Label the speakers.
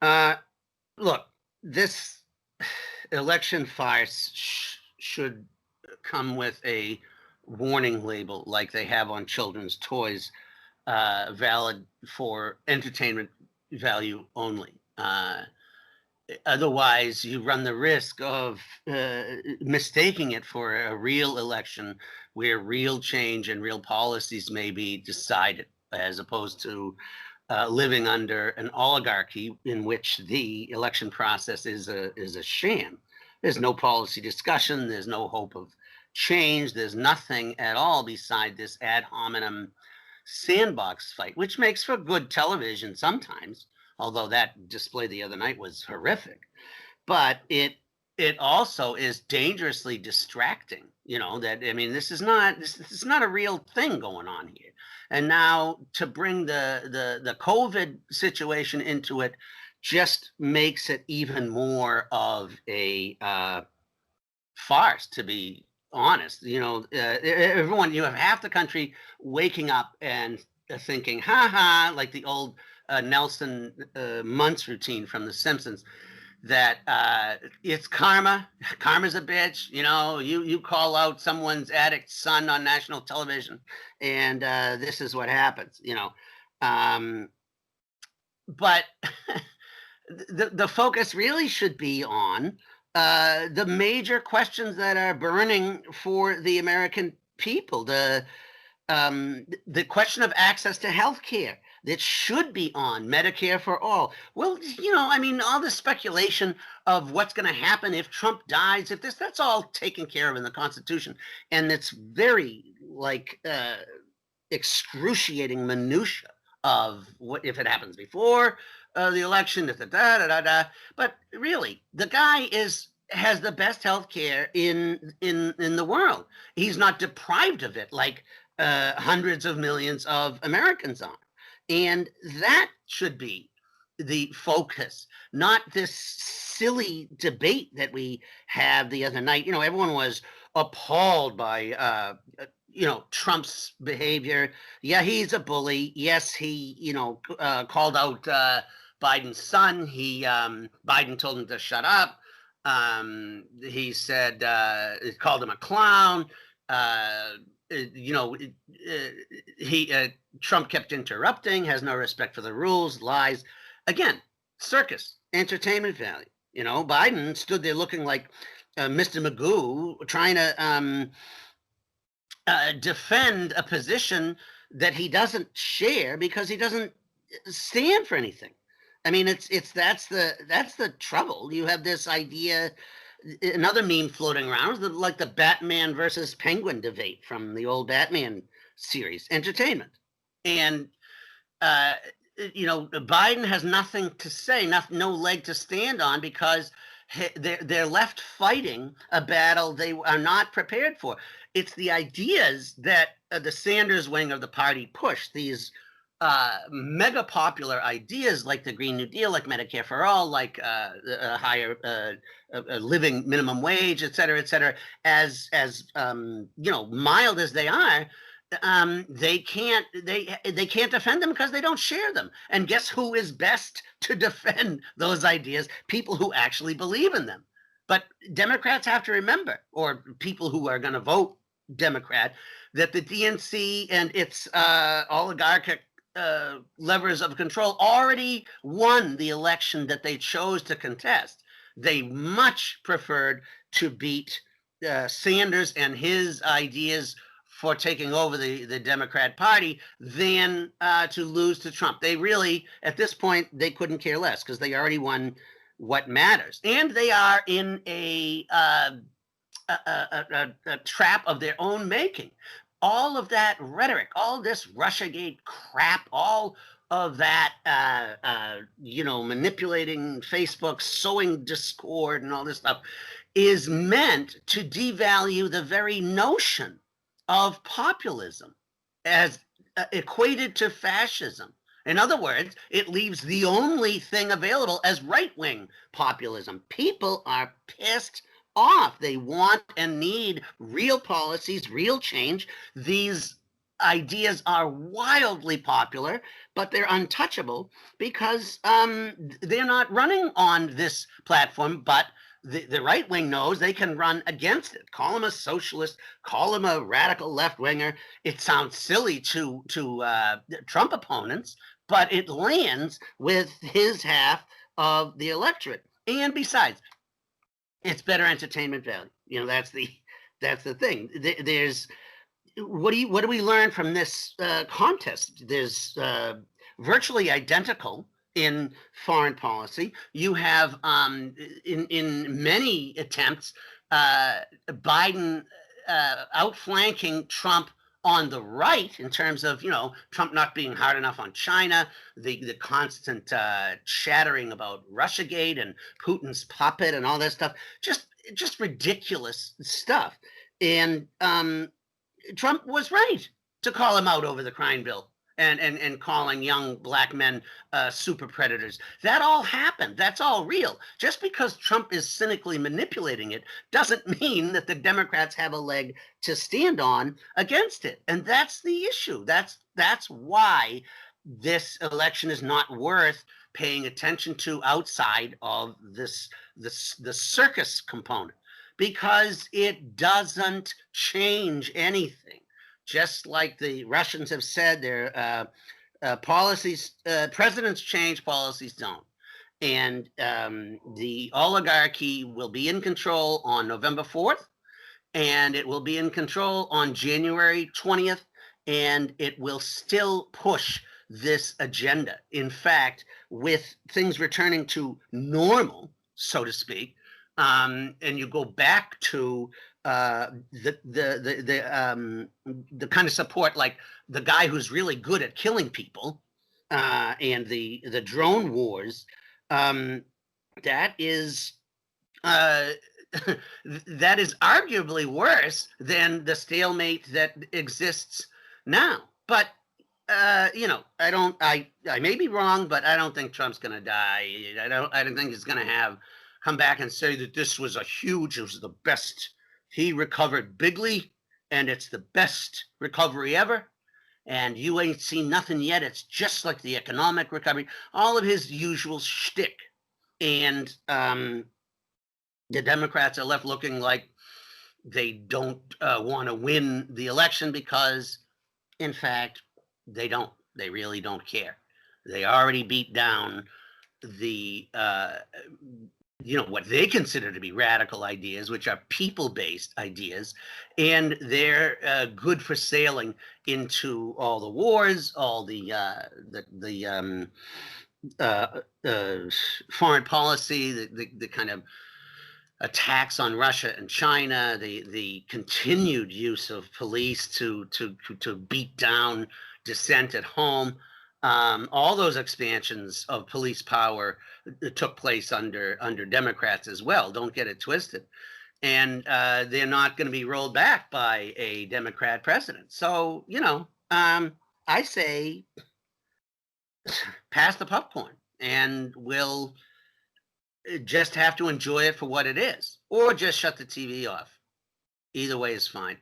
Speaker 1: Uh, Look, this election farce should come with a warning label like they have on children's toys, valid for entertainment value only. Otherwise, you run the risk of mistaking it for a real election where real change and real policies may be decided, as opposed to living under an oligarchy in which the election process is a sham. There's no policy discussion. There's no hope of change. There's nothing at all beside this ad hominem sandbox fight, which makes for good television sometimes. Although that display the other night was horrific, but it also is dangerously distracting. That, I mean, this is not a real thing going on here. And now to bring the COVID situation into it just makes it even more of a farce, to be honest. Everyone, you have half the country waking up and thinking, ha ha, like the old Nelson Muntz routine from The Simpsons, that it's karma. Karma's a bitch. You call out someone's addict son on national television, and this is what happens. Um, but the focus really should be on the major questions that are burning for the American people. The question of access to health care that should be on Medicare for all. Well, I mean, all the speculation of what's going to happen if Trump dies, if that's all taken care of in the Constitution. And it's very excruciating minutia of what if it happens before the election, if the da da da da. But really, the guy has the best health care in the world. He's not deprived of it like hundreds of millions of Americans are. And that should be the focus, not this silly debate that we had the other night. Everyone was appalled by Trump's behavior. Yeah, he's a bully. Yes, he called out Biden's son. Biden told him to shut up. He said called him a clown. Trump kept interrupting, has no respect for the rules, lies. Again, circus, entertainment value. Biden stood there looking like Mr. Magoo, trying to defend a position that he doesn't share because he doesn't stand for anything. I mean, that's the trouble. You have this idea. Another meme floating around is like the Batman versus Penguin debate from the old Batman series, entertainment. And Biden has nothing to say, no leg to stand on, because they're left fighting a battle they are not prepared for. It's the ideas that the Sanders wing of the party push, these mega popular ideas like the Green New Deal, like Medicare for all, like a higher living minimum wage, et cetera, as mild as they are. They can't defend them because they don't share them. And guess who is best to defend those ideas? People who actually believe in them. But Democrats have to remember, or people who are going to vote Democrat, that the DNC and its oligarchic levers of control already won the election that they chose to contest. They much preferred to beat Sanders and his ideas for taking over the Democrat Party than to lose to Trump. They really, at this point, they couldn't care less because they already won what matters. And they are in a trap of their own making. All of that rhetoric, all this Russiagate crap, all of that, manipulating Facebook, sowing discord and all this stuff is meant to devalue the very notion of populism as equated to fascism. In other words, it leaves the only thing available as right-wing populism. People are pissed off. They want and need real policies, real change. These ideas are wildly popular, but they're untouchable because they're not running on this platform. But the right wing knows they can run against it. Call him a socialist, call him a radical left winger. It sounds silly to Trump opponents, but it lands with his half of the electorate. And besides, it's better entertainment value. You know, that's the thing. There's what do we learn from this contest? There's virtually identical in foreign policy. You have in many attempts Biden outflanking Trump on the right in terms of, you know, Trump not being hard enough on China, the constant chattering about Russiagate and Putin's puppet and all that stuff, just ridiculous stuff. And Trump was right to call him out over the crime bill and calling young black men super predators. That all happened. That's all real. Just because Trump is cynically manipulating it doesn't mean that the Democrats have a leg to stand on against it. And that's the issue. That's why this election is not worth paying attention to outside of the circus component, because it doesn't change anything. Just like the Russians have said, their policies, presidents change, policies don't. And the oligarchy will be in control on November 4th, and it will be in control on January 20th, and it will still push this agenda. In fact, with things returning to normal, so to speak, and you go back to the kind of support, like the guy who's really good at killing people, and the drone wars, that is that is arguably worse than the stalemate that exists now. But you know, I may be wrong, but I don't think Trump's going to die. I don't think he's going to come back and say that this was it was the best. He recovered bigly, and it's the best recovery ever. And you ain't seen nothing yet. It's just like the economic recovery. All of his usual shtick. And the Democrats are left looking like they don't want to win the election because, in fact, they don't. They really don't care. They already beat down the you know, what they consider to be radical ideas, which are people-based ideas, and they're good for sailing into all the wars, all the foreign policy, the kind of attacks on Russia and China, the continued use of police to beat down dissent at home. All those expansions of police power took place under Democrats as well. Don't get it twisted. And they're not going to be rolled back by a Democrat president. So, you know, I say pass the popcorn, and we'll just have to enjoy it for what it is, or just shut the TV off. Either way is fine.